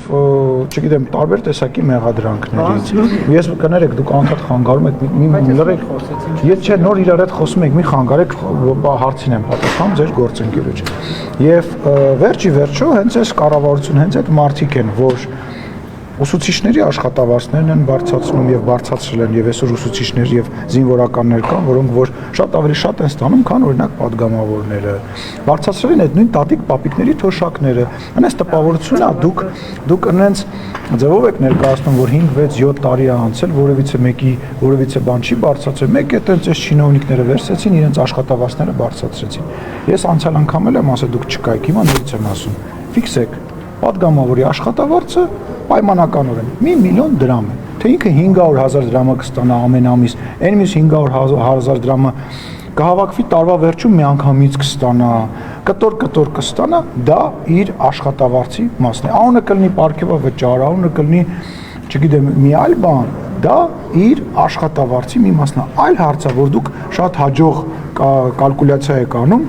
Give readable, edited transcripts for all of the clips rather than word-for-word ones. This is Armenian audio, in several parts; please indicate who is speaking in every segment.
Speaker 1: չգիտեմ, տարբեր տեսակի մեղադրանքներից։ Ես կներեք, դուք անդադ խանգարում եք, մի լրեք, եթե չէ նոր իրար հետ խոսում եք, մի խանգարեք, հարցին եմ պատասխանում ձեր գործընկերոջ։ Եվ վերջի վերջո հենց այս կառավարությունը, հենց այդ մարդիկ են, որ ուսուցիչների աշխատավարձներն են բարձրացնում եւ բարձրացրել են եւ այսօր ուսուցիչներ եւ զինվորականներ կան, որոնք որ շատ ավելի շատ են ստանում, քան օրինակ падգամավորները։ Բարձրացրել են այդ նույն տատիկ պապիկների թոշակները։ Անես տպավորությունն է, դուք այնց ձևով եք ներկայացնում, որ 5-6-7 տարի է անցել, որևիցե բան չի բարձրացել։ Մեկ է այդպես այս չինովնիկները վերցրեցին, իրենց աշխատավարձները բարձրացրեցին։ Ես անցյալ անգամ էլ եմ ասել, դուք չկայք, հիմա նորից եմ ասում։ Ֆիքսեք, падգամավորի աշխատավարձը պայմանականորեն 1 միլիոն դրամ է, թե ինքը 500,000 դրամը կստանա ամեն ամիս, այն մյուս 500,000 դրամը կհավաքվի տարվա վերջում միանգամից կստանա, կտոր կստանա, դա իր աշխատավարձի մասն է։ Անունը կլինի պարգևավճար, անունը կլինի, չգիտեմ, մի այլ բան, դա իր աշխատավարձի մի մասն է։ Այլ հարց է, որ դուք շատ հաջող կալկուլյացիա եք անում,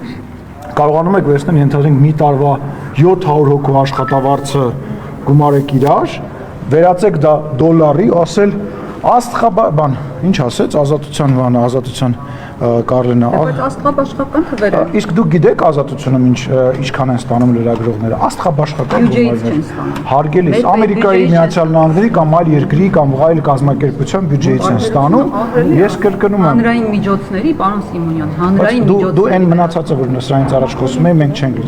Speaker 1: կարողանում եք վերցնել, ենթադրենք մի տարվա 700 հոգու աշխատավարձը գումարեք իրար, վերածեք դա դոլարի, ասել աստղաբան, ինչ ասեց, ազատության Կարլենա։
Speaker 2: Բայց աստղաբաշխական թվերը։
Speaker 1: Իսկ դուք գիտեք ազատությունը ինչքան են ստանում լրագրողները։ Աստղաբաշխական գումարներ։ Հարգելիս, Ամերիկայի Միացյալ Նահանգների կամ այլ երկրի կամ այլ կազմակերպության բյուջեից են ստանում։ Ես կրկնում եմ։
Speaker 2: Հանրային միջոցների, պարոն Սիմոնյան, հանրային միջոցների։
Speaker 1: Դու այն մնացածը, որ սրանից առաջ խոսում էի, մենք չէինք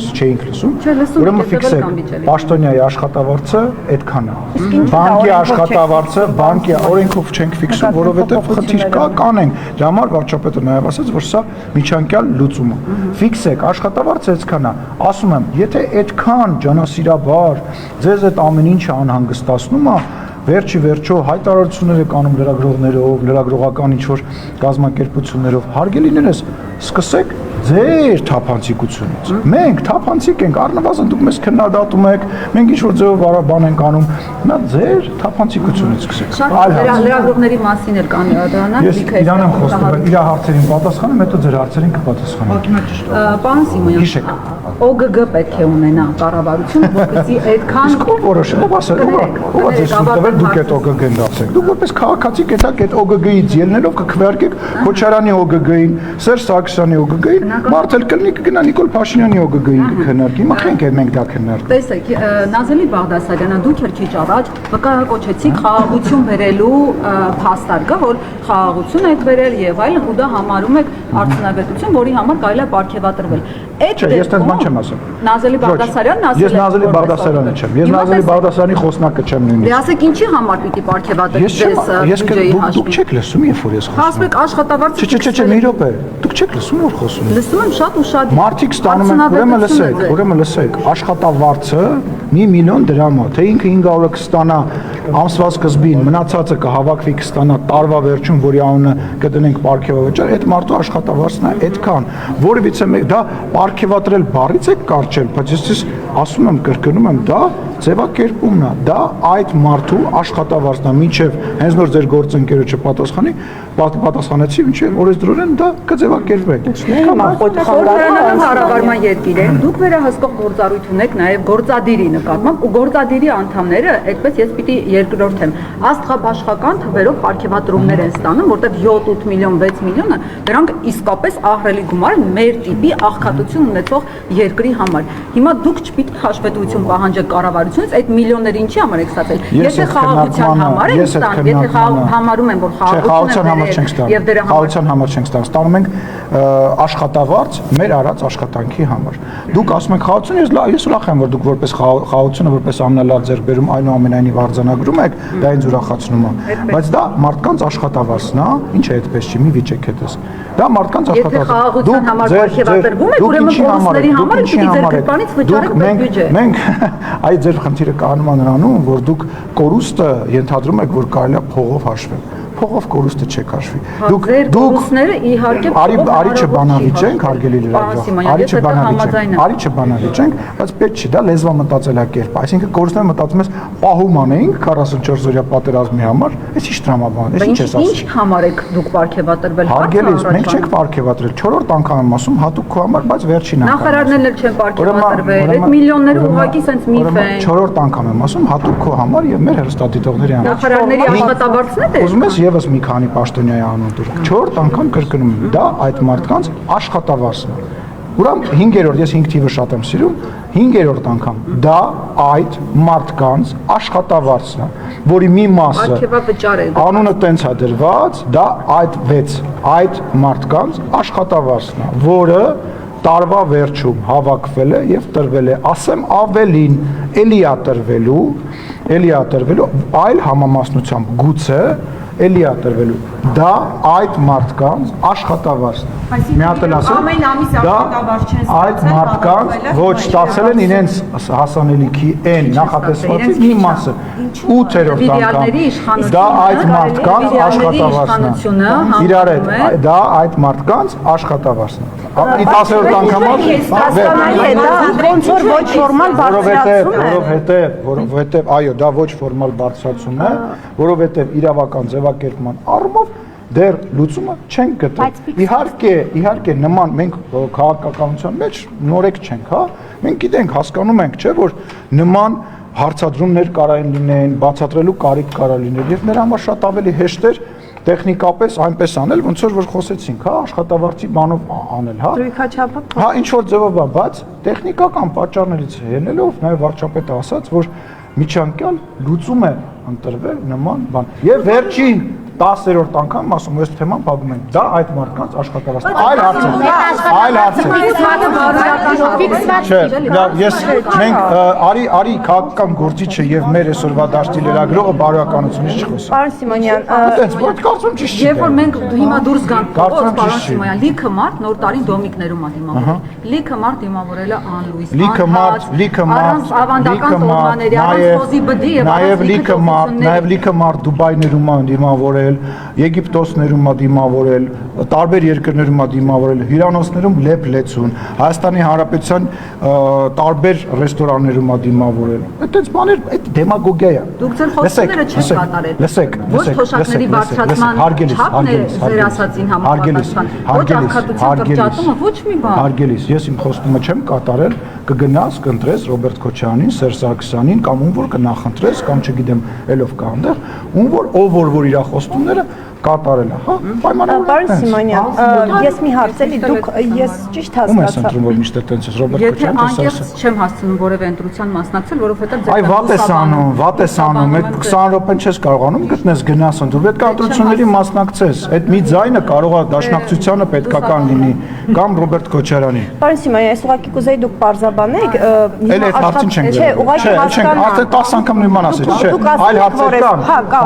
Speaker 1: լսում։ Ուրեմն ֆիքսեք, պաշտոնյայի աշխատավարձը այդքան է։ Բանկի աշխատավարձը, բանկի օրենքով չենք ֆիքսում, որովհետև խնդիր կա, կանենք։ Դրա համար վարչապետը նաև ասաց, որ սա միջանկյալ լուծում է։ Ֆիքսեք, աշխատավարձը այդքան է։ Ասում եմ, եթե այդքան ջանասիրաբար ձեզ այդ ամեն ինչը անհանգստացնում է, վերջի վերջո հայտարարություններ եք անում լրագրողներով, լրագրողական ինչ-որ կազմակերպություններով, հարգելիներս, սկսեք ձեր թափանցիկությունից։ Մենք թափանցիկ ենք, առնվազն դուք մեզ քննադատում եք, մենք ինչ-որ ձևով բան ենք անում, նա ձեր թափանցիկությունից սկսեք։
Speaker 2: Լրագրողների մասին էլ կան դրանք։
Speaker 1: Ես իրան եմ խոսում, իր հարցերին պատասխանեմ, հետո ձեր հարցերին կպատասխանեմ։
Speaker 2: Պարոն Սիմոնյան,
Speaker 1: հիշեք,
Speaker 2: ՕԳԳ պետք է ունենա կառավարությունը, որպեսզի այդքան
Speaker 1: որոշելով ասել, ով ձեզ տվել դուք այդ ՕԳԳ-ն դասեք։ Դուք որպես քաղաքացի կետակ այդ ՕԳԳ-ից ելնելով կքվեարկեք Քոչարյանի ՕԳԳ-ին, Սերժ Սարգսյանի ՕԳԳ-ին, մարդել կլինի կգնա Նիկոլ Փաշինյանի ՕԳԳ-ին կքննարկի։ Հիմա խենք է մենք դա քննարկում։
Speaker 2: Տեսեք, Նազելի Բաղդասարյանը դուք էլ քիչ առաջ վկայակոչեցիք խաղաղություն բերելու փաստարկը, որ խաղաղություն եք բերել եւ այլն, ու դա համարում եք արդյունավետություն, որի համար կարելի է պարգևատրվել։
Speaker 1: Ես այդպես բան չեմ ասում։
Speaker 2: Նազելի Բաղդասարյանն ասել է։
Speaker 1: Ես Նազելի Բաղդասարյանը չեմ։ Ես Նազելի Բաղդասարյանի խոսնակը չեմ նույնիսկ։
Speaker 2: Դե ասեք ինչի համար պիտի պարգևատրվի
Speaker 1: Դուք չեք լսում, երբ որ ես խոսում։
Speaker 2: Ասեք աշխատավարձը։
Speaker 1: Չէ, մի րոպե։ Դուք չեք լսում, որ խոսում եմ։
Speaker 2: Լսում եմ շատ ու շատ։
Speaker 1: Մարդիկ ստանում են, ուրեմն լսեք, աշխատավարձը 1 միլիոն դրամ է, թե ինքը 500-ը կստանա ամսվա սկզբին, մնացածը կհավաքվի կստանա տարվա վերջում, որի անունը կդնենք պարգևավճար, այդ մարդու աշխատավարձն է այդքան։ Որևիցե մեկ դա պարգևատրել բառից է կարճել, բայց ես ասում եմ, կրկնում եմ, դա ձևակերպումն է, դա այդ մարդու աշխատավարձն է, մինչև հենց նոր ձեր գործընկերոջը պատասխանեցի, մինչև օրենսդրորեն դա կձևակերպեք։
Speaker 2: Կառավարման երկիր են, դուք վերահսկող գործառույթ ունեք նաև գործադիրի նկատմամբ ու գործադիրի անդամները, այդպես ես պիտի երկրորդեմ, աստղաբաշխական թվերով պարգևատրումներ են ստանում, որտեղ 7-8 միլիոն, 6 միլիոնը դրանք իսկապես ահռելի գումար են մեր տիպի աղքատություն ունեցող երկրի համար։ Հիմա դուք չպիտի հաշվետվություն պահանջեք կառավարությունից, այդ միլիոնները ինչի համար եք ստացել։ Եթե խաղաղության համար են ստանում, եթե համարում են, որ
Speaker 1: խաղաղության համար չենք ստանում, ստանում ենք աշխատավարձ մեր արած աշխատանքի համար։ Դուք ասում եք խաղաղություն, ես ուրախ եմ, որ դուք որպես խաղաղությունը որպես ամենալավ ձեռքբերում այնուամենայնիվ արձանագրում եք, դա ինձ ուրախացնում է։ Բայց դա մարդկանց աշխատավարձն է, ինչ է այդպես չի, մի վիճեք հետս։ Դա մարդկանց աշխատավարձ։
Speaker 2: Եթե խաղաղության համար պարգևատրվում եք, ուրեմն կորուստների համար պիտի ձեր գրպանից վճարեք բյուջե։
Speaker 1: Մենք այդ ձեր խնդիրը կանում է նրանում, որ դուք կորուստը ենթադրում եք, որ կարելի է փողով հաշվել։ փողով կորուստը չէ քաշվի։
Speaker 2: Ձեր կորուստները իհարկե
Speaker 1: արի չբանավիճենք, հարգելի լրագրող, արի չբանավիճենք, բայց պետք չի դա լեզվամտածելակերպ, այսինքն կորուստները մտածում ես պահում անեինք 44 օրյա պատերազմի համար, այս ինչ տրամաբան, այս ինչ ես ասում։
Speaker 2: Ինչ համար եք դուք պարգևատրվել։
Speaker 1: Հարգելիս, մենք չենք պարգևատրել, 4-րդ անգամ եմ ասում, հատուկ քո համար, բայց վերջին անգամ։
Speaker 2: Նախարարներն էլ չեն պարգևատրվել, այդ միլիոնները ուղղակի sense միֆ են։
Speaker 1: 4-րդ անգամ եմ ասում, հատուկ քո համար եւ մեր հեռուստադիտողների համար։
Speaker 2: Նախարարների աշխատավարձն է։
Speaker 1: Ուզում ես եւս մի քանի պաշտոնյայի անուն դուր։ 4-րդ անգամ կրկնում եմ, դա այդ մարդկանց աշխատավարձն է։ Ուրեմն 5-րդ, ես 5 թիվը շատ եմ սիրում, 5-րդ անգամ դա այդ մարդկանց աշխատավարձն է, որի մի մասը
Speaker 2: պարգևավճար է։
Speaker 1: Անունը տենց է դրված, դա այդ մարդկանց աշխատավարձն է, որը տարվա վերջում հավաքվել է եւ տրվել է, ասեմ ավելին, էլի է տրվելու, այլ համամասնությամբ գուցե էլի է տրվելու, դա այդ մարդկանց աշխատավարձն է։ Մի հատ էլ ասեմ,
Speaker 3: ամեն ամիս աշխատավարձ չեն
Speaker 1: այդ մարդկանց ոչ ստացել են իրենց հասանելիքի այն նախատեսվածից մի մասը 8-րդ անգամ դա այդ մարդկանց աշխատավարձն է։ Իրար հետ դա այդ մարդկանց աշխատավարձն է։ 10-րդ անգամով
Speaker 3: ոնց որ ոչ ֆորմալ բարձրացում է։
Speaker 1: Որովհետև այո, դա ոչ ֆորմալ բարձրացում է, որովհետև իրավական ձևակերպման առումով դեռ լուծումը չենք գտել։ Իհարկե նման մենք քաղաքականության մեջ նորեկ չենք, հա։ Մենք գիտենք, հասկանում ենք, չէ, որ նման հարցադրումներ կարային լինեն, բացատրելու կարիք կարա լինել եւ նրա համար շատ ավելի հեշտ էր տեխնիկապես այնպես անել, ոնց որ խոսեցինք, հա, աշխատավարձի բանով անել, հա։
Speaker 3: Դրույքաչափը։
Speaker 1: Հա, ինչ որ ձևով է, բայց տեխնիկական պատճառներից ելնելով նաև վարչապետը ասաց, որ միջանկյալ լուծում է ընտրվել նման բան։ Եւ վերջին 10-րդ անգամ ասում ես թեման փակում ենք։ Դա այդ մարդկանց աշխատավարձն է։ Այլ հարց է։ Չէ, ես մենք արի քաղաքական գործիչը եւ մեր այսօրվա դաշտի լրագրողը բարոյականությունից չխոսում։
Speaker 3: Պարոն Սիմոնյան,
Speaker 1: այդպես ոչ կարծում ճիշտ չի։
Speaker 2: Երբ որ մենք հիմա դուրս գանք,
Speaker 1: Կարծում
Speaker 2: պարոն
Speaker 1: ճիշտ չի։
Speaker 2: Սիմոնյան, լիքը մարդ նոր տարին դոմիկներում է դիմավորել։ Լիքը մարդ դիմավորել է անլույս, առանց ավանդական տոհմաների, առանց խոզի բդի եւ
Speaker 1: նաև լիքը մարդ Դուբայներում է դիմավորել, Եգիպտոսներում է դիմավորել, տարբեր երկրներում է դիմավորել, հյուրանոցներում լեփ-լեցուն, Հայաստանի Հանրապետության տարբեր ռեստորաններում է դիմավորել։ Այդտենց բաներ, այդ դեմագոգիա է։
Speaker 2: Դուք ձեր խոսքերը չեք կատարել։
Speaker 1: Լսեք,
Speaker 2: ոչ թոշակների բարձրացման չափն է ձեր ասածին համապատասխան։ Ոչ աղքատության կրճատումը, ոչ մի բան։
Speaker 1: Հարգելիս, ես իմ խոստումը չեմ կատարել, կգնաս, կընտրես Ռոբերտ Քոչարյանին, Սերժ Սարգսյանին կամ ում որ կնախընտրես կամ չգիտեմ, ելով կա այնտեղ, ում որ իր խոստումները կատարել է, հա, պայմանավորված։
Speaker 3: Պարոն Սիմոնյան, ես մի հարց էլի, դուք ես ճիշտ
Speaker 1: Ում ես
Speaker 3: հասկացա։
Speaker 1: ընտրում, որ միշտ այդպես ես Ռոբերտ
Speaker 2: Եթե
Speaker 1: Քոչարյանը,
Speaker 2: անկեղծ չեմ հասցնում որևէ ընտրության մասնակցել, որովհետև
Speaker 1: Այ վատ ես անում, մեկ 20 րոպեն չես կարողանում գտնես գնաս ընտրում, պետք է ընտրությունների մասնակցես։ Այդ մի ձայնը կարող է դաշնակցությանը պետքական լինի կամ Ռոբերտ Քոչարյանի։
Speaker 3: Պարոն Սիմոնյան, ես ուղղակի կուզեի դուք բարձաբանեք,
Speaker 1: Էլ այդ հարցին չենք
Speaker 3: չէ, ուղղակի
Speaker 1: չենք, արդեն 10 անգամ նույն만 ասեցի, չէ, այլ հարցեր կան։
Speaker 3: Հա, կա։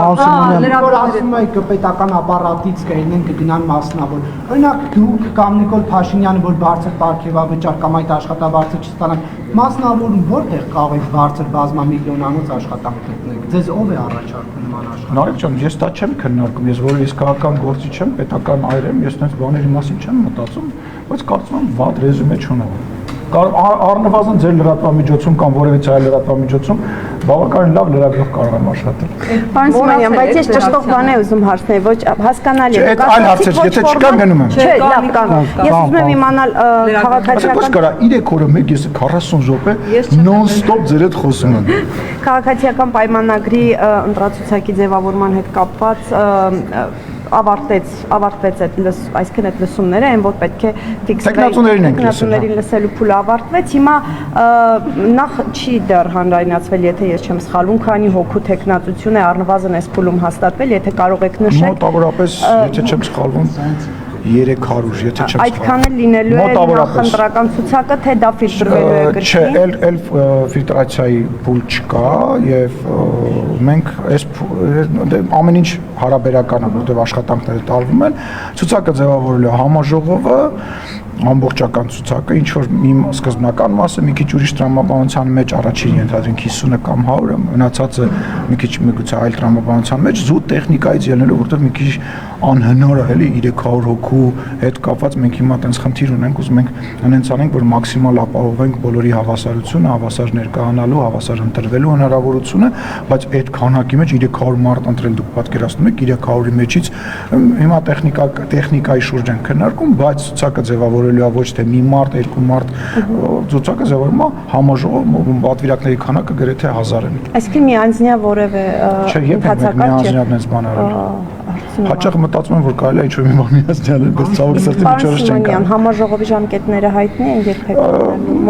Speaker 4: Որ ասում եք պետական ապարատից կգնեն կգնան մասնավոր։ Օրինակ դուք կամ Նիկոլ Փաշինյանը, որ բարձր պարգևավճար կամ այդ աշխատավարձը չստանան, մասնավորում որտեղ կարող եք բարձր բազմամիլիոնանոց աշխատանք գտնեք։ Ձեզ ով է առաջարկում նման աշխատանք։
Speaker 1: Նարեկ ջան, ես դա չեմ քննարկում, ես որ ես քաղաքական գործիչ եմ, պետական այր եմ, ես այնպես բաների մասին չեմ մտածում, բայց կարծում եմ վատ ռեզյումե չունեմ։ Առնվազն ձեր լրատվամիջոցում կամ որևէ այլ լրատվամիջոցում բավականին լավ լրագրող կարող եմ աշխատել։
Speaker 3: Պարոն Սիմոնյան, բայց ես ճշտող բան եմ ուզում հարցնել, ոչ հասկանալի է։
Speaker 1: Չէ, այդ այլ հարցեր, եթե չկան գնում եմ։
Speaker 3: Չէ, լավ կան։ Ես ուզում եմ իմանալ
Speaker 1: Բայց
Speaker 3: քաղաքացիական
Speaker 1: կարա 3 օրը մեկ ես 40 րոպե նոն-ստոպ ձեր հետ խոսում եմ։
Speaker 3: քաղաքացիական պայմանագրի ընտրացուցակի ձևավորման հետ կապված ավարտվեց այսինքն այդ լսումները, այն որ պետք է տեխնացուներին լսելու փուլը ավարտվեց։ Հիմա նախ չի դեռ հանրայնացվել, եթե ես չեմ սխալվում, քանի հոգու տեխնացություն է առնվազն այս փուլում հաստատվել, եթե կարող եք նշել։
Speaker 1: Մոտավորապես, եթե չեմ սխալվում, 300, եթե չեմ սխալվում։
Speaker 3: Այդքան էլ լինելու է նախընտրական ցուցակը, թե դա ֆիլտրվելու է գրքի։
Speaker 1: Չէ, էլ ֆիլտրացիայի փուլ չկա եւ մենք այս ամեն ինչ հարաբերական է, որտեղ աշխատանքները տարվում են, ցուցակը ձևավորելու համաժողովը ամբողջական ցուցակը, ինչ որ մի սկզբնական մասը մի քիչ ուրիշ տրամաբանության մեջ առաջին ենթադրենք 50-ը կամ 100-ը, մնացածը մի քիչ միգուցե այլ տրամաբանության մեջ զուտ տեխնիկայից ելնելու, որտեղ մի քիչ անհնար է, էլի 300 հոգու հետ կապված մենք հիմա տենց խնդիր ունենք, ուզում ենք հենց անենք, որ մաքսիմալ ապահովենք բոլորի հավասարությունը, հավասար ներկայանալու, հավասար ընտրվելու հնարավորությունը, բայց այդ քանակի մեջ 300 մարդ ընտրել դուք պատկերացնում եք 300-ի մեջից հիմա տեխնիկայի շուրջ են քննարկում, բայց ցուցակը ձևավորելու է ոչ թե մի մարդ, երկու մարդ, ցուցակը ձևավորվում է համաժողով պատվիրակների քանակը գրեթե 1000 են։
Speaker 3: Այսինքն միանձնյա որևէ
Speaker 1: ընթացական միանձնյա բան արել։ Հաճախ մտածում եմ, որ կարելի է ինչ-որ մի բան միանձնյալ, բայց ցավոք սրտի մի չորս չեն կարող։
Speaker 3: Համաժողովի ժամկետները հայտնի են երբեք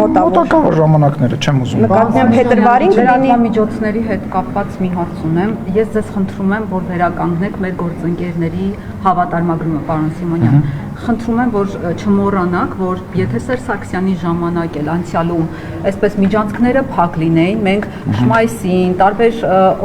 Speaker 1: մոտակա ժամանակները չեմ ուզում։
Speaker 3: Նկատմամբ փետրվարին
Speaker 2: լրատվամիջոցների հետ կապված մի հարց ունեմ։ Ես ձեզ խնդրում եմ, որ վերականգնեք մեր գործընկերների հավատարմագրումը, պարոն Սիմոնյան։ Խնդրում եմ, որ չմոռանաք, որ եթե Սերժ Սարգսյանի ժամանակ էլ անցյալում այսպես միջանցքները փակ լինեին, մենք Շմայսին, տարբեր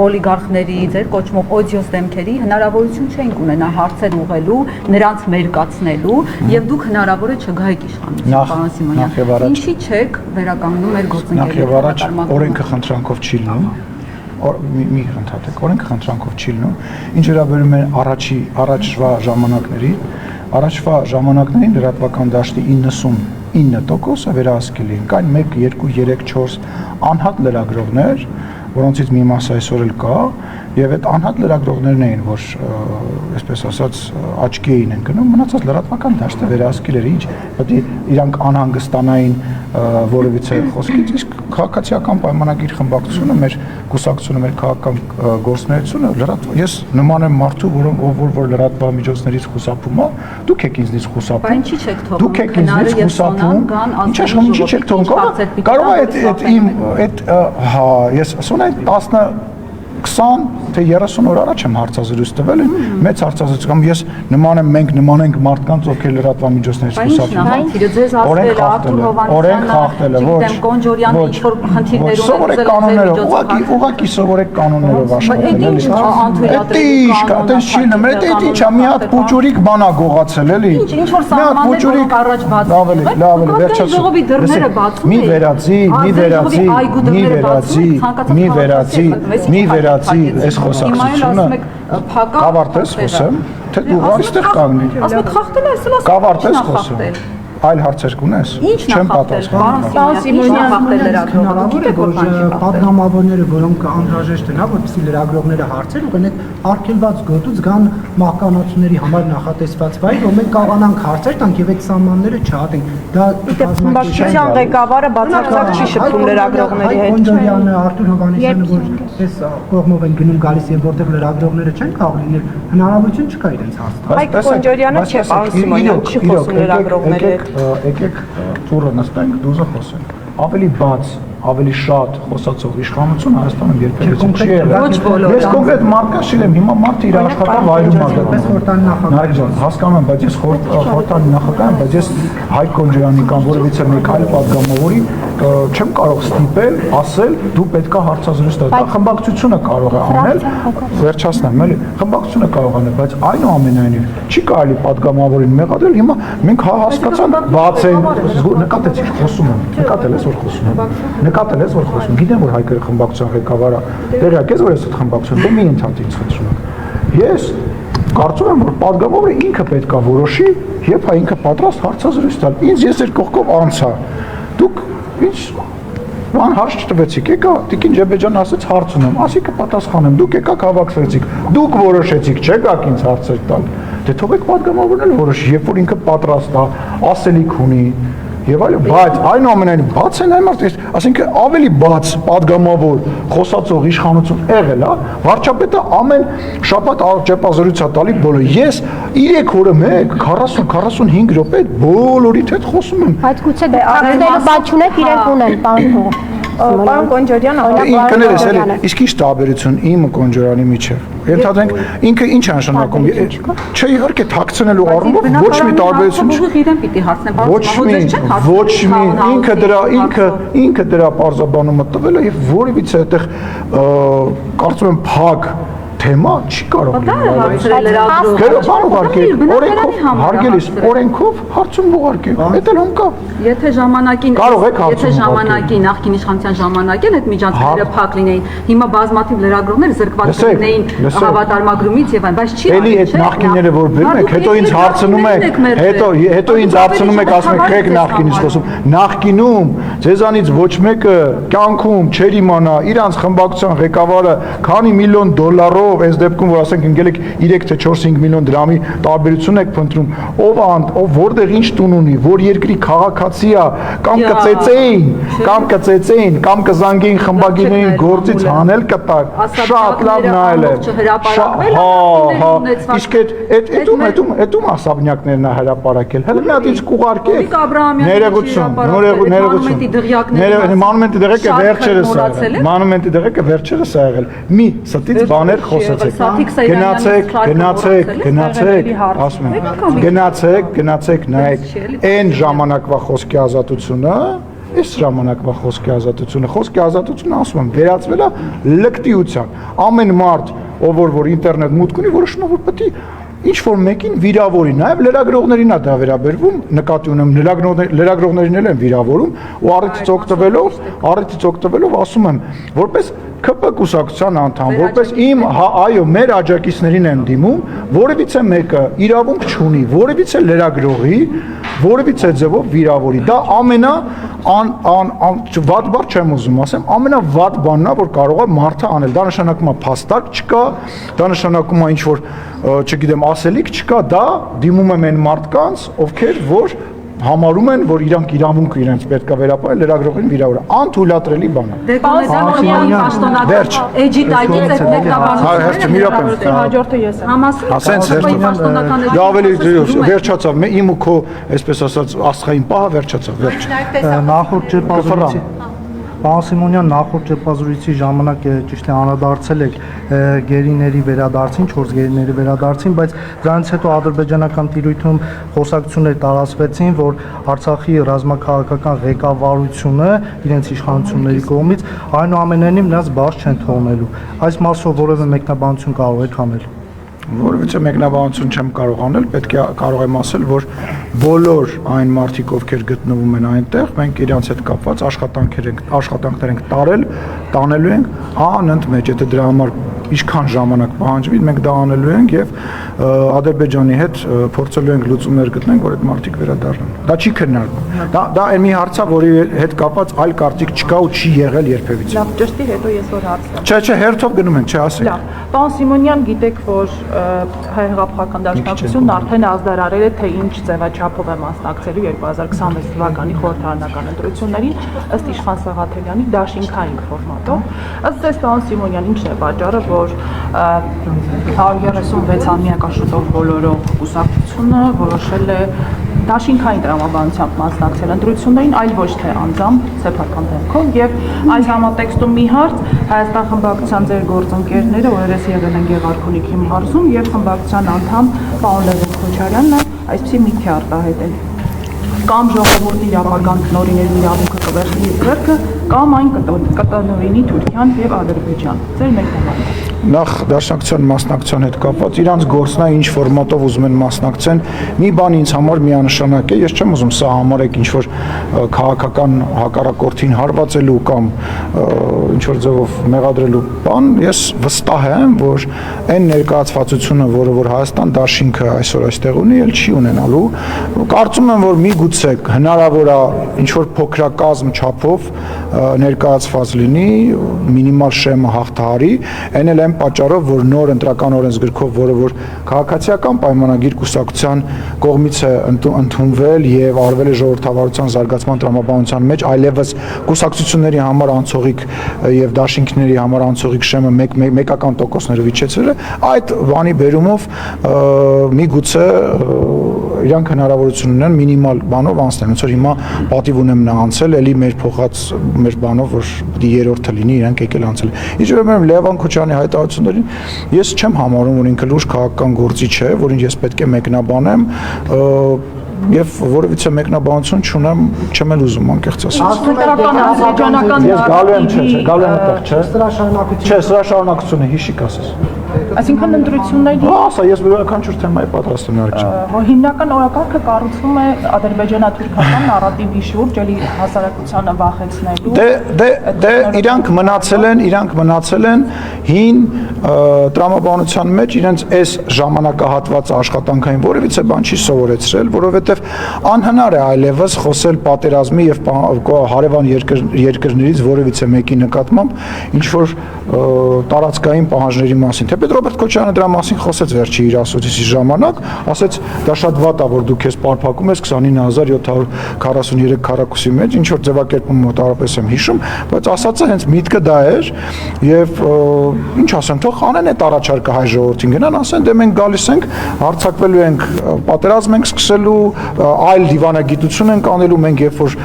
Speaker 2: օլիգարխների, ձեր կոչմով օդիոս դեմքերի հնարավորություն չենք ունենա հարցեր ուղղելու, նրանց մերկացնելու, եւ դուք հնարավոր է չգայիք իշխանություն, պարոն Սիմոնյան։ Ինչի՞ չեք վերականգնում մեր գործընկերների հավատարմագրումը։
Speaker 1: Օրենքը խնդրանքով չի լինում։ Մի ընդհատեք, օրենքը խնդրանքով չի լինում։ Ինչ վերաբերում է առաջվա ժամանակներին լրատվական դաշտի 99%-ը վերահսկելի են։ Կային 1, 2, 3, 4 անհատ լրագրողներ, որոնցից մի մասը այսօր էլ կա, եւ այդ անհատ լրագրողներն էին, որ այսպես ասած աչքի էին ընկնում, մնացած լրատվական դաշտը վերահսկել էր, ինչ պետք է իրանք անհանգստանային որևիցե խոսքից, իսկ քաղաքացիական պայմանագիր խմբակցությունը, մեր կուսակցությունը, մեր քաղաքական գործունեությունը, ես նման եմ մարդու, որ լրատվամիջոցներից խուսափում է, դուք եք ինձնից խուսափում, դուք եք ինձնից խուսափում, ինչ աշխարհում ինչի՞ չեք թողնում, կարող է այդ ես ասում եմ 20 թե 30 օր առաջ եմ հարցազրույց տվել, մեծ հարցազրույց կամ ես նման եմ, մենք նման ենք մարդկանց, ովքեր լրատվամիջոցներից խուսափում են։ Օրենք խախտել է, ոչ,
Speaker 2: Կոնջորյանը ինչ-որ խնդիրներ
Speaker 1: ունեն, ուղղակի սովորեք կանոններով աշխատել, այդտենց չի նման, այդ ինչ է, մի հատ փուճուրիկ բան է գողացել, էլի։
Speaker 2: Ինչ-որ սահմաններ առաջ բացվում,
Speaker 1: լավ, վերջացու։
Speaker 2: ժողովի դռները բացում
Speaker 1: մի վերացի այս խոսակցությունը կավարտես խոսեմ, թե դու այստեղ կանգնի։
Speaker 2: Ասում եք խախտել է, ասել
Speaker 1: կավարտես խոսեմ։ Այլ հարցեր կունես։
Speaker 2: Չեմ պատասխանում։ Պարոն Սիմոնյան, խախտել լրագրողները,
Speaker 4: պատգամավորները, որոնք անհրաժեշտ են, որպեսզի լրագրողները հարցեր ուղղեն արգելված գոտուց գան մահկանացուների համար նախատեսված վայր, որ մենք կարողանանք հարցեր տանք եւ այդ սահմանները չհատենք։ Դա
Speaker 3: խմբակցության ղեկավարը բացարձակ չի շփվում լրագրողների հետ։
Speaker 4: Կոնջորյանը, Արտուր Հովհաննիսյանը, որ այս կողմով են գնում գալիս եւ որտեղ լրագրողները չեն կարող լինել, հնարավորություն չկա իրենց հարց տալ։
Speaker 3: Այ Կոնջորյանը չէ, պարոն Սիմոնյան, չի խոսում լրագրողների հետ։
Speaker 1: Եկեք ծուրը նստենք, դուզը խոսենք։ Ավելի բաց, ավելի շատ խոսացող իշխանություն Հայաստանում երբևէ չի եղել։ Ես կոնկրետ մարդկանց չեմ, հիմա մարդը իր աշխատավայրում է գտնվում։ Նայեք, հասկանում եմ, բայց ես խորհրդանի նախագահ եմ, բայց ես Հայկ Կոնջոյանի կամ որևիցե մեկ այլ պատգամավորի չեմ կարող ստիպել, ասել դու պետքա հարցազրույց տալ։ Դա խմբակցությունը կարող է անել, վերջացնեմ, էլի, խմբակցությունը կարող է անել, բայց այնուամենայնիվ չի կարելի պատգամավորին մեղադրել։ Հիմա մենք հասկացանք, բաց են, նկատեցիք խոսում եմ, նկատել ես որ խոսում եմ։ Նկատել ես որ խոսում, գիտեմ որ Հայկերի խմբակցության ղեկավարը տեղյակ ես որ ես այդ խմբակցություն, դու մի ընդհանրի ինձ խնդրում եմ։ Ես կարծում եմ որ պատգամավորը ինքը պետքա որոշի, երբ ինքը պատրաստ հարցազրույց տալ։ Ինձ ես ձեր կողքով անցա։ Դուք ինչ բան հարց չտվեցիք, եկա Տիկին Ջեբեջան ասեց հարց ունեմ, ասի կպատասխանեմ, դուք եկաք հավաքվեցիք, դուք որոշեցիք, չեկաք ինձ հարցեր տալ։ Դե թողեք պատգամավորն էլ որոշի, երբ որ ինքը պատրաստ է, ասելիք ունի եւ այլն, բայց այնուամենայնիվ բաց են այն մարդիկ, ասինքն ավելի բաց պատգամավոր խոսացող իշխանություն եղել է, վարչապետը ամեն շաբաթ ճեպազրույց է տալի բոլոր։ Ես 3 օրը մեկ 40-45 րոպե բոլորիդ հետ խոսում եմ։
Speaker 5: Բայց գուցե դեռ բաց չունեք, իրենք ունեն, պարոն
Speaker 3: Պարոն Կոնջորյան,
Speaker 1: ինքներս էլի, իսկ ինչ տարբերություն իմը Կոնջորյանի միջև։ Ենթադրենք ինքը ինչ է նշանակում։ Չէ, իհարկե թաքցնելու առումով ոչ մի տարբերություն
Speaker 2: չի։ Իրեն պիտի հարցնեմ,
Speaker 1: ոչ մի ինքը դրա պարզաբանումը տվել է եւ որևիցե այդտեղ կարծում եմ փակ թեմա չի կարող օրենքով հարցում ուղարկել, դա էլ հում կա։
Speaker 2: Եթե ժամանակի նախկին իշխանության ժամանակին այդ միջանցքները փակ լինեին, հիմա բազմաթիվ լրագրողներ զրկված լինեին հավատարմագրումից եւ այն, բայց չի
Speaker 1: էլի այդ նախկինները որ բերում եք, հետո ինձ հարցնում եք, ասում եք եք նախկինից խոսում։ Նախկինում ձեզանից ոչ մեկը կյանքում չէր իմանա իրանց խմբակցության ղեկավարը քանի միլիոն դոլարով, այս դեպքում որ ասենք ընկել եք 3 թե 4-5 միլիոն դրամի տարբերություն եք փնտրում, ով որտեղ ինչ տուն ունի, որ երկրի քաղաքացի է, կամ կծեծեին, կամ կզանգեին խմբագիրներին գործից հանել կտար, շատ լավ նայել է։ Իսկ այդում ասաբնյակներն է հրապարակել, հələ մի հատ իսկ ուղարկել։ Մանումենտի դեղեկը վերջերս ա եղել։ Մի ստից բաներ խոսեցեք։ Գնացեք նայեք այն ժամանակվա խոսքի ազատությունը, այս ժամանակվա խոսքի ազատությունը ասում եմ վերածվել է լկտիության։ Ամեն մարդ, ով որ ինտերնետ մուտք ունի, որոշում է որ պետք է ինչ որ մեկին վիրավորի, նաև լրագրողներին է դա վերաբերվում, նկատի ունեմ լրագրողներին էլ են վիրավորում ու առիթից օգտվելով ասում եմ, որպես ԿՊ կուսակցության անդամ, որպես մեր աջակիցներին եմ դիմում, որևիցե մեկը իրավունք չունի, որևիցե լրագրողի, որևիցե ձևով վիրավորի։ Դա վատ բառ չեմ ուզում ասեմ, ամենավատ բանն է, որ կարող է մարդը անել։ Դա նշանակում է փաստարկ չկա, դա նշանակում է ինչ որ, չգիտեմ, ասելիք չկա, դա դիմում եմ այն մարդկանց, ովքեր որ համարում են, որ իրանք իրավունքը իրենց պետք է վերապահել լրագրողին վիրավորը, անթույլատրելի բան է։ Իմ ու քո, այսպես ասած, աստղային պահը վերջացավ, վերջ։
Speaker 6: Նախորդ ճեպազրույցի Պարոն Սիմոնյան, նախորդ ճեպազրույցի ժամանակ ճիշտ է անդրադարձել եք գերիների վերադարձին, 4 գերիների վերադարձին, բայց դրանից հետո ադրբեջանական տիրույթում խոսակցություններ տարածվեցին, որ Արցախի ռազմաքաղաքական ղեկավարությունը իրենց իշխանությունների կողմից այնուամենայնիվ նրանց բաց չեն թողնելու։ Այս մասով որևէ մեկնաբանություն կարող եք անել։
Speaker 1: Որովհետեւ մեկնաբանություն չեմ կարող անել, պետք է կարող եմ ասել, որ բոլոր այն մարդիկ, ովքեր գտնվում են այնտեղ, մենք իրենց հետ կապված աշխատանքներ ենք տանելու ենք անընդմեջ, եթե դրա համար ինչքան ժամանակ պահանջվի, մենք դա անելու ենք եւ Ադրբեջանի հետ փորձելու ենք լուծումներ գտնել, որ այդ մարդիկ վերադառնան։ Դա չի քննարկվում։ Դա այն մի հարց է, որի հետ կապված այլ կարծիք չկա ու չի եղել երբևիցե։
Speaker 7: Լավ, ճշտի հետո ես որ հարց տամ։
Speaker 1: Չէ, հերթով գնում ենք, ասեք։
Speaker 7: Լավ, պարոն Սիմոնյան, գիտեք, որ հայ հեղափոխական դաշնակցությունն արդեն ազդարարել է, թե ինչ ձևաչափով է մասնակցելու 2026 թվականի խորհրդարանական ընտրություններին ըստ Իշխան Սաղաթելյանի դաշինքային ֆորմատով։ Ըստ ձեզ, պարոն Սիմոնյան, ինչն է պատճառը, որ 136-ամյա շուտով բոլորով կուսակցությունը որոշել է դաշինքային տրամաբանությամբ մասնակցել ընտրություններին, այլ ոչ թե անձամբ սեփական դեմքով եւ այս համատեքստում մի հարց Հայաստան խմբակցության ձեր գործընկերները օրերս եղել են Գեղարքունիքի մարզում եւ խմբակցության անդամ պարոն Լևոն Քոչարյանն այսպիսի միտք է արտահայտել կամ ժողովրդի իրավական տնօրիների իրավունքը կվերցնի ձեռքը կամ այն կտնօրինի Թուրքիան եւ Ադրբեջան։ Ձեր մեկնաբանը։
Speaker 1: Նախ դաշնակցության մասնակցության հետ կապված իրանց գործնա ինչ ֆորմատով ուզում են մասնակցեն, մի բան ինձ համար միանշանակ է, ես չեմ ուզում սա համարեք ինչ որ քաղաքական հակառակորդին հարվածելու կամ ինչ որ ձևով մեղադրելու բան, ես վստահ եմ, որ այն ներկայացվածությունը, որը որ Հայաստան դաշինքը այսօր այստեղ ունի, ել չի ունենալու։ Կարծում եմ, որ միգուցե հնարավոր է ինչ որ փոքրակազմ չափով ներկայացված լինի, մինիմալ շեմը հաղթահարի, այն էլ այն պատճառով, որ նոր ընտրական օրենսգրքով, որը որ քաղաքացիական պայմանագիր կուսակցության կողմից է ընդունվել եւ արվել է ժողովրդավարության զարգացման տրամաբանության մեջ, այլևս կուսակցությունների համար անցողիկ եւ դաշինքների համար անցողիկ շեմը մեկական տոկոսներով իջեցրել է, այդ բանի բերումով միգուցե իրանք հնարավորություն ունեն մինիմալ բանով անցնել, ոնց որ հիմա պատիվ ունեմ նա անցել, էլի մեր փոխած մեր բանով, որ պիտի երրորդը լինի, իրանք եկել անցել։ Ինչ որ Լևոն Քոչարյանի հայտարարություններին ես չեմ համարում, որ ինքը լուրջ քաղաքական գործիչ է, որին ես պետք է մեկնաբանեմ, եւ որևիցե մեկնաբանություն չունեմ, չեմ էլ ուզում անկեղծ ասել։ Ես գալու եմ, չէ, սրա շարունակությունը հիշիկ ասես։
Speaker 7: Այսինքն ընտրությունների
Speaker 1: Ասա, ես յուրաքանչյուր թեմայի պատրաստ եմ իհարկե։
Speaker 7: որ հիմնական օրակարգը կառուցվում է ադրբեջանա-թուրքական նարատիվի շուրջ, էլի հասարակությանը վախեցնելու։
Speaker 1: Դե իրանք մնացել են հին տրամաբանության մեջ իրենց այս ժամանակահատվածը աշխատանքային որևիցե բան չի սովորեցրել, որովհետև անհնար է այլևս խոսել պատերազմի եւ հարևան երկրներից որևիցե մեկի նկատմամբ ինչ որ տարածքային պահանջների մասին։ Թեպետ Ռոբերտ Քոչարյանը դրա մասին խոսեց վերջի իր ասոցիացիի ժամանակ, ասեց դա շատ վատ է, որ դու քեզ պարփակում ես 29743 քառակուսի մեջ, ինչ որ ձևակերպում մոտավորապես եմ հիշում, բայց ասածը հենց միտքը դա էր եւ ինչ ասեմ, թող անեն այդ առաջարկը հայ ժողովրդին գնան, ասեն դե մենք գալիս ենք, հարձակվելու ենք, պատերազմ ենք սկսելու, այլ դիվանագիտություն ենք անելու, մենք երբ որ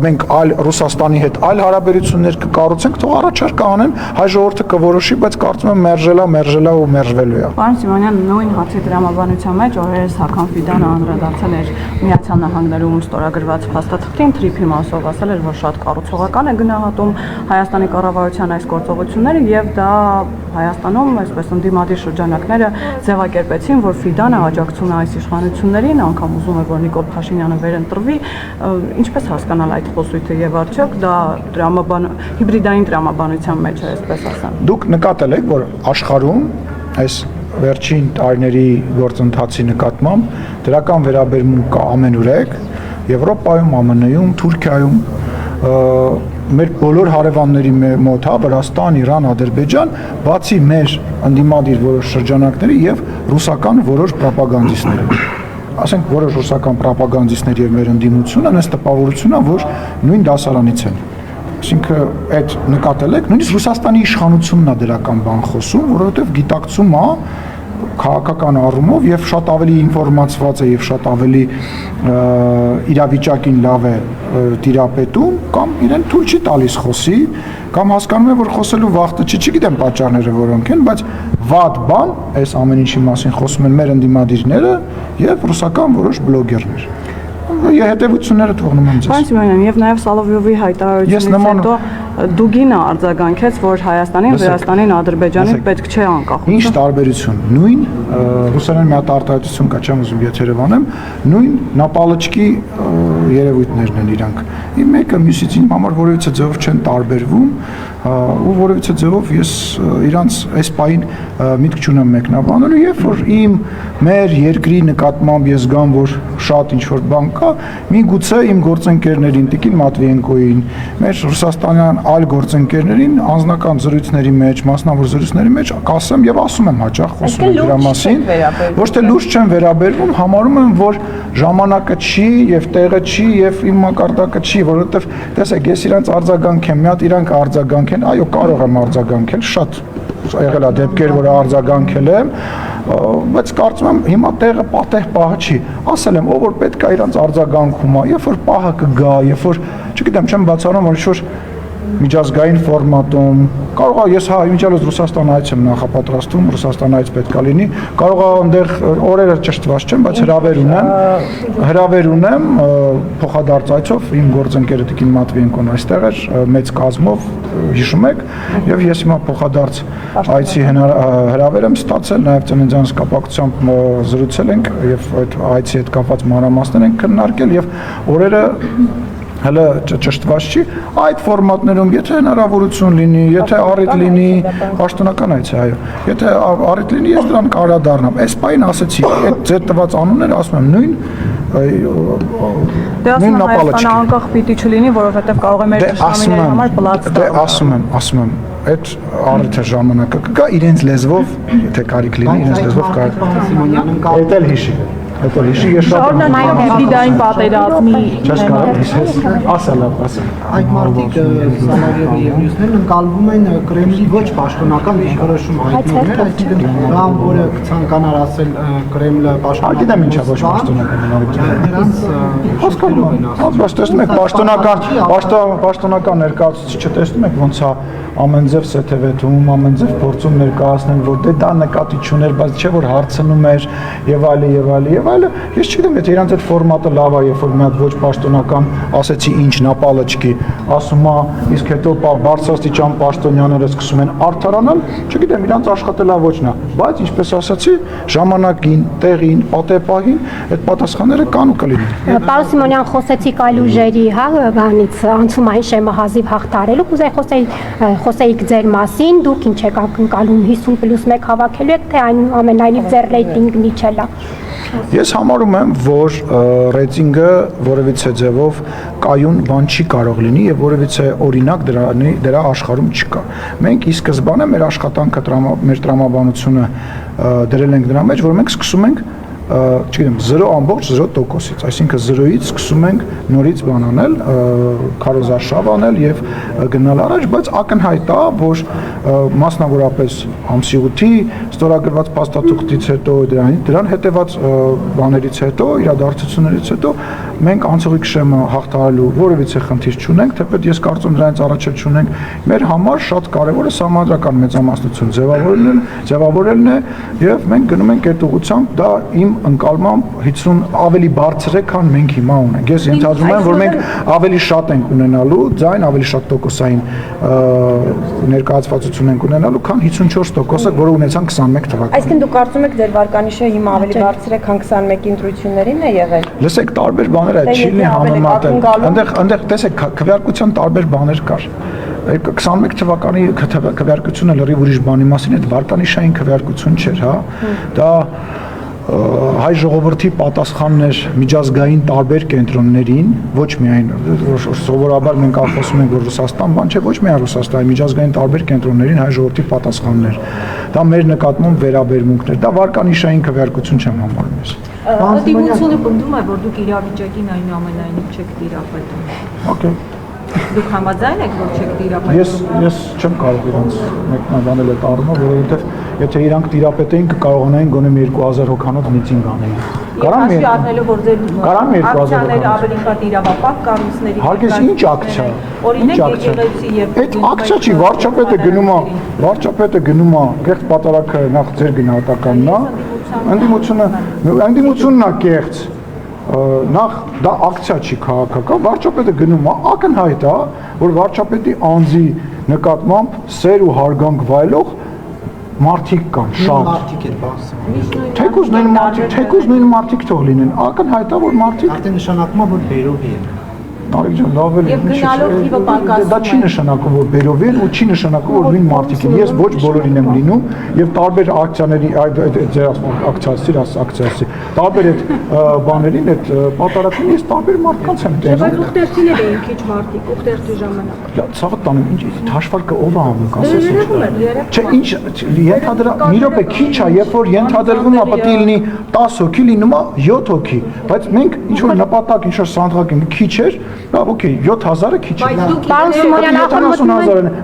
Speaker 1: մենք այլ Ռուսաստանի հետ այլ հարաբերություններ կկառուցենք, թող առաջարկը անեն, հայ ժողովուրդը կորոշի, բայց կարծում եմ մերժելա ու մերժվելու է։
Speaker 7: Պարոն Սիմոնյան, նույն հարցի տրամաբանության մեջ օրերս Հակոբ Ֆիդանը անդրադարձել էր Միացյալ Նահանգներում ստորագրված փաստաթղթին, թրիփի մասով ասել էր, որ շատ կառուցողական է գնահատում Հայաստանի կառավարության այս գործողությունները եւ դա Հայաստանում այսպես ընդդիմադիր շրջանակները ձևակերպեցին, որ Ֆիդանը աջակցում է այս իշխանություններին, անգամ ուզում է, որ Նիկոլ Փաշինյանը վերընտրվի, ինչպես հասկանալ այդ խոսույթը եւ արդյոք դա հիբրիդային տրամաբանության մեջ է, այսպես ասեմ։
Speaker 1: Դուք նկատել եք, որ աշխարհում այս վերջին տարիների գործընթացի նկատմամբ դրական վերաբերմունք կա ամենուրեք, Եվրոպայում, ԱՄՆ-ում, Թուրքիայում, մեր բոլոր հարևանների մոտ, Վրաստան, Իրան, Ադրբեջան, բացի մեր ընդդիմադիր որոշ շրջանակների եւ ռուսական որոշ պրոպագանդիստների։ Ասենք որոշ ռուսական պրոպագանդիստների եւ մեր ընդդիմությունը այս տպավորությունն է, որ նույն դասարանից են։ Այսինքն այդ նկատել եք, նույնիսկ Ռուսաստանի իշխանությունն է դրական բան խոսում, որովհետեւ գիտակցում է քաղաքական առումով եւ շատ ավելի ինֆորմացված է եւ շատ ավելի իրավիճակին լավ է տիրապետում կամ իրեն թույլ չի տալիս խոսի կամ հասկանում է որ խոսելու վախտը չի, չգիտեմ պատճառները որոնք են, բայց վատ բան այս ամեն ինչի մասին խոսում են մեր ընդդիմադիրները եւ ռուսական որոշ բլոգերներ։ Հետևությունները թողնում են ձեզ։
Speaker 7: Պարոն Սիմոնյան, եւ նաեւ Սալովյովի հայտարարությունից հետո Դուգինը արձագանքեց, որ Հայաստանին, Վրաստանին, Ադրբեջանին պետք չէ անկախություն։
Speaker 1: Ինչ տարբերություն։ Նույն ռուսերեն մի հատ արտահայտություն կա, չեմ ուզում եթերը բանեմ, նույն նապալչկի երևույթներն են իրանք։ Իմ մեկը մյուսից իմ համար որևիցե ձևով չեն տարբերվում, ու որևիցե ձևով ես իրանց այս պահին միտք չունեմ մեկնաբանելու, երբ որ մեր երկրի նկատմամբ ես գամ, որ շատ ինչ որ բան կա, միգուցե իմ գործընկերներին Տիկին Մատվիենկոին, մեր ռուսաստանյան այլ գործընկերներին անձնական զրույցների մեջ, մասնավոր զրույցների մեջ կասեմ եւ ասում եմ հաճախ խոսում եմ դրա մասին, ոչ թե լուրջ չեմ վերաբերվում, համարում եմ, որ ժամանակը չի եւ տեղը չի եւ իմ մակարդակը չի, որովհետեւ տեսեք, ես իրանց արձագանք եմ, մի հատ իրանք արձագանք են, այո, կարող եմ արձագանքել, շատ եղել է դեպքեր, որ արձագանքել եմ, բայց կարծում եմ հիմա տեղը պատեհ պահը չի։ Ասել եմ, ով որ պետք է իրանց արձագանքում է, երբ որ պահը կգա, երբ որ, չգիտեմ, չեմ բացառում, որ ինչ-որ միջազգային ֆորմատում, կարող է ես իմիջիալոց Ռուսաստան այց եմ նախապատրաստում, Ռուսաստան այց պետք է լինի, կարող է այնտեղ օրերը ճշտված չեմ, բայց հրավեր ունեմ փոխադարձ այցով իմ գործընկերը Տիկին Մատվիենկոն այստեղ էր մեծ կազմով, հիշում եք, եւ ես հիմա փոխադարձ այցի հրավեր եմ ստացել, նաեւ ծննդյանս կապակցությամբ զրուցել ենք եւ այդ այցի հետ կապված մանրամասներ ենք քննարկել եւ օրերը հələ ճշտված չի, այդ ֆորմատներում, եթե հնարավորություն լինի, եթե առիթ լինի, պաշտոնական այց է, այո, եթե առիթ լինի, ես դրան կարադառնամ, այս պայն ասեցի, այդ ձեր տված անունները ասում եմ նույն նապալաչկի։
Speaker 7: Անկախ պիտի չլինի, որովհետև կարող է մեր իշխանությունների համար պլաց
Speaker 1: դառնալ։ Ասում եմ, այդ առիթը ժամանակը կգա իրենց լեզվով, եթե կարիք լինի, իրենց լեզվով կարող։ Այդ էլ հիշի։ Հետո հիշի ես շատ
Speaker 7: շարունակենք հիբրիդային պատերազմի
Speaker 1: չես կարող ասել
Speaker 4: այդ մարդիկ Սալավյովի եւ մյուսներն ընկալվում են Կրեմլի ոչ պաշտոնական դիրքորոշում հայտնողներ, այսինքն բան, որը ցանկանար ասել Կրեմլը պաշտոնական։
Speaker 1: Գիտեմ ինչա ոչ պաշտոնական
Speaker 4: նրանց
Speaker 1: հասկանում եք, տեսնում եք պաշտոնական ներկայացուցիչը տեսնում եք ոնց է ամենձև սեթևեթում, ամենձև փորձում ներկայացնել, որ դե դա նկատի չուներ, բայց չէ որ հարցնում էր եւ այլը եւ այլը եւ այլը։ Ես չգիտեմ, եթե իրանց այդ ֆորմատը լավ է, երբ որ մի հատ ոչ պաշտոնական ասեցի ինչ նապալճկի, ասում է, իսկ հետո բարձրաստիճան պաշտոնյաները սկսում են արդարանալ, չգիտեմ, իրանց աշխատելա ոչնա, բայց ինչպես ասացի, ժամանակին, տեղին, պատեպահին այդ պատասխանները կան ու կլինեն։
Speaker 5: Պարոն Սիմոնյան, խոսեցիք այլ ուժերի, հա, բանից անցումային շեմը հազիվ հաղթարելու, կուզեի խոսեիք ձեր մասին, դուք ինչ եք ակնկալում 50+1 հավաքելու եք, թե այնուամենայնիվ ձեր ռեյտինգն իջել է։
Speaker 1: Ես համարում եմ, որ ռեյտինգը որևիցե ձևով կայուն բան չի կարող լինի եւ որևիցե օրինակ դրա աշխարհում չկա։ Մենք ի սկզբանե մեր աշխատանքը մեր տրամաբանությունը դրել ենք դրա մեջ, որ մենք սկսում ենք չգիտեմ 0.0%-ից, այսինքն 0-ից սկսում ենք նորից բան անել, քարոզարշավ անել եւ գնալ առաջ, բայց ակնհայտ է, որ մասնավորապես ամսի 8-ի ստորագրված փաստաթուղթից հետո դրան հետեւած բաներից հետո, իրադարձություններից հետո մենք անցողիկ շեմը հաղթահարելու որևիցե խնդիր չունենք, թեպետ ես կարծում դրանից առաջ չունենք։ Մեր համար շատ կարեւորը համանդրական մեծամասնություն ձևավորելն է եւ մենք գնում ենք այդ ուղղությամբ, դա իմ ընկալմամբ 50 ավելի բարձր է, քան մենք հիմա ունենք։ Ես ենթադրում եմ, որ մենք ավելի շատ ենք ունենալու, ձայն ավելի շատ տոկոսային ներկայացվածություն ենք ունենալու, քան 54%-ը, որը ունեցան 21 թվականին։
Speaker 3: Այսինքն դուք կարծում եք ձեր վարկանիշը հիմա ավելի բարձր է, քան 21 ընտրություններին է եղել։
Speaker 1: Լսեք, տարբեր բաներ այդ չի լինի համեմատել։ Այնտեղ տեսեք, քվեարկության տարբեր բաներ կար։ 21 թվականի քվեարկությունը լրիվ ուրիշ բանի մասին է, վարկանիշային քվեարկություն չէր, հա։ Դա հայ ժողովրդի պատասխաններ միջազգային տարբեր կենտրոններին, ոչ միայն սովորաբար մենք խոսում ենք, որ Ռուսաստան բան չէ, ոչ միայն Ռուսաստանի միջազգային տարբեր կենտրոններին հայ ժողովրդի պատասխաններ։ Դա մեր նկատմամբ վերաբերմունքներ, դա վարկանիշային քվեարկություն չեմ համարում ես։
Speaker 2: Դիմությունը պնդում է, որ դուք իրավիճակին այնուամենայնիվ չեք տիրապետում։
Speaker 1: Okay։
Speaker 2: Դուք համաձայն եք, որ չեք տիրապետում։
Speaker 1: Ես չեմ կարող իրանց մեկնաբանել այդ առումով, որովհետև եթե իրանք տիրապետեին կկարողանային գոնե 2000 հոգանոց միտինգ անեին։
Speaker 2: Կարամ առնելով, որ ձեր ակցիաները ավելի շատ իրավապահ կառույցների։
Speaker 1: Հարգես ինչ ակցիա։
Speaker 2: Օրինակ եկեղեցի եւ
Speaker 1: այդ ակցիա չի, վարչապետը գնում է, կեղծ պատարակը նախ ձեր գնահատականն է, ընդդիմությունն է կեղծ։ Նախ դա ակցիա չի քաղաքական, վարչապետը գնում է, ակնհայտ է, որ վարչապետի անձի նկատմամբ սեր ու հարգանք վայելող մարդիկ կան, շատ։
Speaker 4: Մարդիկ էր բացում։
Speaker 1: Թեկուզ նույն մարդիկ թող լինեն, ակնհայտ է, որ մարդիկ
Speaker 4: Արդեն նշանակում է, որ բերովի են։
Speaker 1: Նարեկ ջան, լավ էլ
Speaker 2: Եվ գնալով թիվը պակասում
Speaker 1: դա չի նշանակում, որ բերովի են ու չի նշանակում, որ նույն մարդիկ են։ Ես ոչ բոլորին եմ լինում եւ տարբեր ակցիաների ձեր ակցիացի տարբեր այդ բաներին, այդ պատարակներին ես տարբեր մարդկանց եմ տեղում։
Speaker 3: Ուխտերցիներ էին քիչ մարդիկ, ուխտերցի ժամանակ։
Speaker 1: Ցավը տանում, ինչ հաշվարկը ով է անում, ասես։ Չէ, ինչ ենթադրա, մի րոպե քիչ է, երբ որ ենթադրվում է պետք է լինի 10 հոգի, լինում է 7 հոգի, բայց մենք ինչ որ նպատակ, ինչ որ սանդղակ ենք, քիչ էր, լավ, օքեյ, 7000-ը քիչ է։
Speaker 5: Պարոն Սիմոնյան,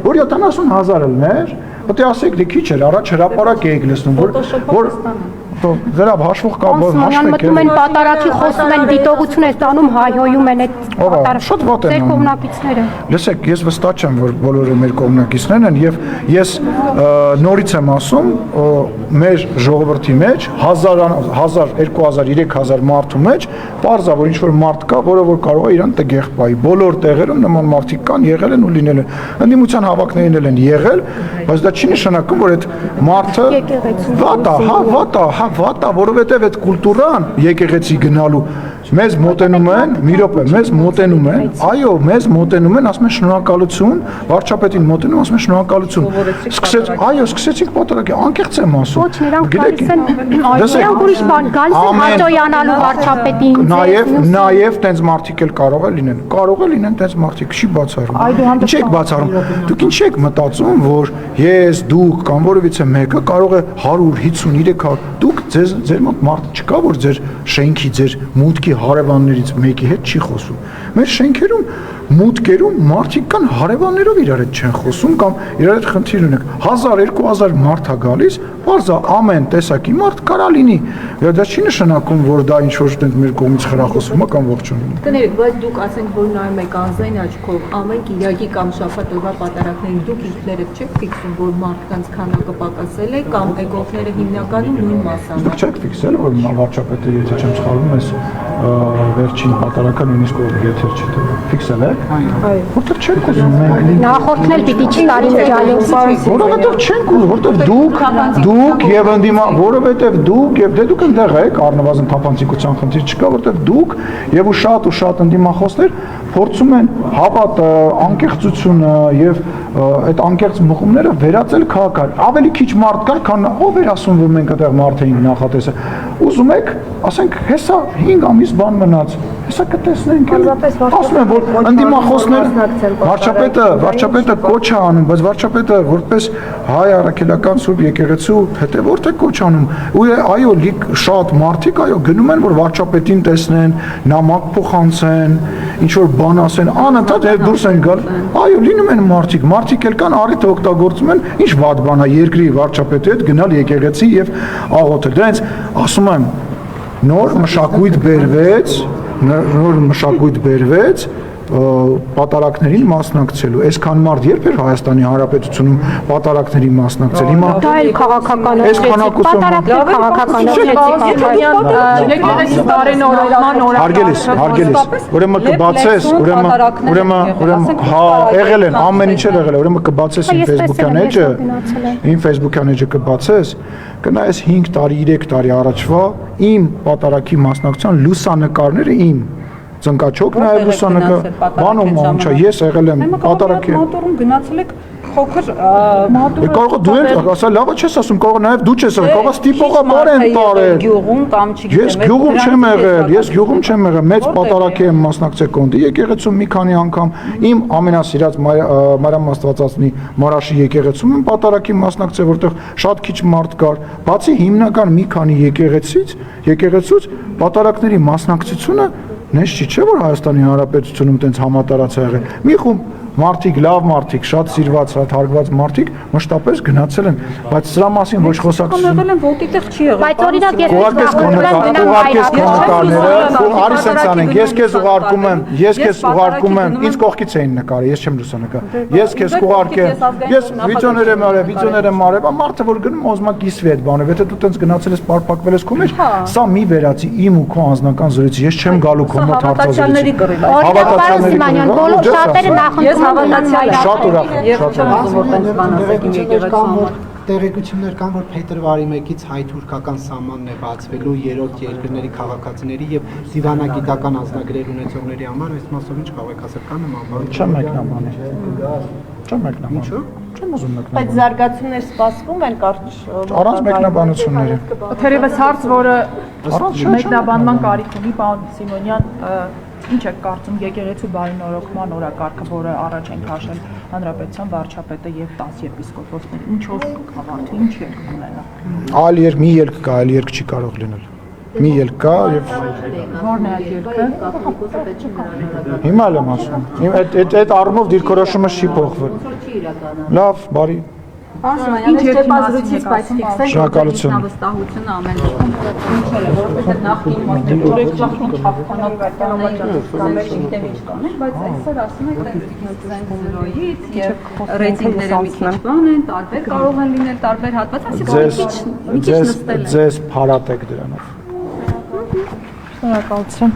Speaker 1: Որ 70000 լներ, պետք է ասեք, դե քիչ էր, առաջ հրապարակ էիք լսնում, որ Դրա հաշվող կա, որ հաշվեք։
Speaker 5: Մտնում են պատարակի, խոսում են, դիտողություն է ստանում, հայհոյում են այդ պատարակը։
Speaker 1: Շատ վատ են
Speaker 5: Ձեր
Speaker 1: անում։
Speaker 5: կողմնակիցները։
Speaker 1: Լսեք, ես վստահ չեմ, որ բոլորը մեր կողմնակիցներն են եւ ես նորից եմ ասում, մեր ժողովրդի մեջ 1000, 2000, 3000 մարդու մեջ պարզա, որ ինչ-որ մարդ կա, որը որ կարող է իրան տգեղ պայի։ Բոլոր տեղերում նման մարդիկ կան, եղել են ու լինել են։ Ընդդիմության հավաքներին էլ են եղել, բայց դա չի նշանակում, որ այդ մարդը վատ է, որովհետև այդ կուլտուրան եկեղեցի գնալու մեզ մոտենում են, մի րոպե, մեզ մոտենում են, այո, մեզ մոտենում են, ասում են շնորհակալություն, վարչապետին մոտենում, ասում են շնորհակալություն։ Սկսեցինք պատարակի, անկեղծ եմ ասում։
Speaker 5: Ոչ, նրանք գալիս են, նրանք ուրիշ բան, գալիս են հաջողանալու վարչապետին։
Speaker 1: Նաև տենց մարդիկ էլ կարող է լինեն տենց մարդիկ, չի բացառում։ Ինչ եք բացառում։ Դուք ինչ եք մտածում, որ ես, դուք կամ որևիցե մեկը կարող է 100, 50, 300, դուք ձեր մոտ մարդ չկա, որ ձեր շենքի, ձեր մուտքի հարևաններից մեկի հետ չի խոսում։ Մեր շենքերում մուտքերում մարդիկ կան հարևաններով իրար հետ չեն խոսում կամ իրար հետ խնդիր ունենք 1000-2000 մարդ է գալիս բարձա ամեն տեսակի մարդ կարա լինի դա չի նշանակում որ դա ինչ որ մեր կողմից խրախուսվում է կամ ողջունում
Speaker 8: կներեք բայց դուք ասենք որ նայում եք անձնային աչքով ամեն կիրակի կամ շաբաթօրվա պատարակներին դուք ինքներդ չեք ֆիքսում որ մարդկանց քանակը պակասել է կամ եկողները հիմնականում նույն մասան
Speaker 1: դուք չեք ֆիքսել որ վարչապետը եթե չեմ սխալվում ես վերջին պատարակը նույնիսկ եթեր չի տվել ֆիքսել եք որտեղ չեք ուզում մենք
Speaker 5: Նախորդն էլ պիտի չտարի միջալյուց
Speaker 1: որովհետև չենք ուզում որովհետև դուք եւ ընդդիմա որովհետև դուք եւ դե դուք այնտեղ եք առնվազն թափանցիկության խնդիր չկա որովհետև դուք եւ ու շատ ընդդիմախոսներ փորձում են հավատը անկեղծությունը եւ այդ անկեղծ մղումները վերածել քաղաքական ավելի քիչ մարդ կար քան ով էր ասում որ մենք այդտեղ մարդ էինք նախատեսել ուզում եք ասենք հեսա 5 ամիս բան մնաց հեսա կտեսնենք ասում են որ ընդդիմախոսներ վարչապետը կոչ է անում բայց վարչապետը որպես հայ առաքելական սուրբ եկեղեցու հետևորդ է կոչ անում ու այո շատ մարդիկ այո գնում են որ վարչապետին տեսնեն նամակ փոխանցեն ինչ որ բան ասեն անընդհատ հետ դուրս են գալ այո լինում են մարդիկ էլ կան առիթը օգտագործում են ինչ վատ բան է երկրի վարչապետի հետ գնալ եկեղեցի եւ աղոթել դրանց ասում եմ նոր մշակույթ բերվեց պատարակներին մասնակցելու այսքան մարդ երբ էր Հայաստանի Հանրապետությունում պատարակներին մասնակցել հիմա
Speaker 5: դա էլ քաղաքականացրեցիք պատարակներ քաղաքականացրեցիք
Speaker 1: ուրեմն կբացես ուրեմն հա եղել են ամեն ինչ եղել է ուրեմն կբացես իմ Facebook-յան էջը կբացես կնայես 5 տարի 3 տարի առաջվա իմ պատարակի մասնակցության լուսանկարները իմ ծնկաչոք նաև լուսանկար բանում ինչա ես եղել եմ պատարակի
Speaker 2: մոտորում գնացել եք փոքր
Speaker 1: կարող դու ես ասա լավը չես ասում կարող նաև դու չես ասում կարող ստիպողաբար են տարել
Speaker 2: գյուղում կամ չգիտեմ
Speaker 1: ես գյուղում չեմ եղել մեծ պատարակի եմ մասնակցել կոնդի եկեղեցում մի քանի անգամ իմ ամենասիրած Մարիամ Աստվածածնի Մարաշի եկեղեցում եմ պատարակի մասնակցել որտեղ շատ քիչ մարդ կար բացի հիմնական մի քանի եկեղեցուց պատարակների մասնակցությունը Նես չի չէ որ Հայաստանի Հանրապետությունում տենց համատարած ա եղել։ Մի խումբ մարդիկ, լավ մարդիկ, շատ սիրված, շատ հարգված մարդիկ մշտապես գնացել են, բայց սրա մասին ոչ խոսակցություն։
Speaker 2: Եղել են ոտիտեղ չի եղել։
Speaker 5: Բայց օրինակ
Speaker 1: արի սենց անենք, ես քեզ ուղարկում եմ, ինձ կողքից էին նկարել, ես չեմ լուսանկար։ Ես քեզ կուղարկեմ, ես վիդեոներ եմ արել, մարդը որ գնում ուզում է կիսվի այդ բանը, եթե դու տենց գնացել ես պարփակվել ես քո մեջ, սա մի վերացի իմ ու քո անձնական զրույցի, ես չեմ գալու քո մոտ հարցազրույցի։
Speaker 5: Հավատացյալների բոլոր շատերը նախընտրում
Speaker 1: Շատ ուրախ եմ։
Speaker 4: Տեղեկություններ կան, որ փետրվարի 1-ից հայ-թուրքական սահմանն է բացվելու երրորդ երկրների քաղաքացիների եւ դիվանագիտական անձնագրեր ունեցողների համար, այս մասով ինչ կարող եք ասել, կան նման
Speaker 1: Չեմ մեկնաբանի։ Ինչու՞։ Չեմ ուզում մեկնաբանել։
Speaker 3: Բայց զարգացումներ սպասվում են կարճ
Speaker 1: առանց մեկնաբանությունների։
Speaker 7: Թերևս հարց, որը մեկնաբանման կարիք ունի, պարոն Սիմոնյան, ինչ եք կարծում եկեղեցու բարենորոգման օրակարգը, որը առաջ են քաշել հանրապետության վարչապետը եւ 10 եպիսկոպոսները, ինչով կավարտվի, ինչ եք ունենա։
Speaker 1: Այլ երկ մի ելք կա, այլ երկ չի կարող լինել։ Մի ելք կա եւ
Speaker 7: Որն է այդ ելքը։
Speaker 1: Հիմա էլ եմ ասում։ Այդ առումով դիրքորոշումը չի փոխվել։ Լավ, բարի։
Speaker 2: Ինչ չեպազրույցից բայց ֆիքսել
Speaker 1: Շնորհակալություն։
Speaker 2: վստահությունը ամեն ինչել է, որովհետև նախին մոտեցումն չափանակ կամեր չգիտեմ ինչ կանեն, բայց այսօր ասում եք սկսենք 0-ից եւ ռեյտինգները մի քիչ բան են, տարբեր կարող են լինել տարբեր հատված, այսինքն մի քիչ նստել են։
Speaker 1: Ձեզ փարատ եք դրանով։
Speaker 7: Շնորհակալություն։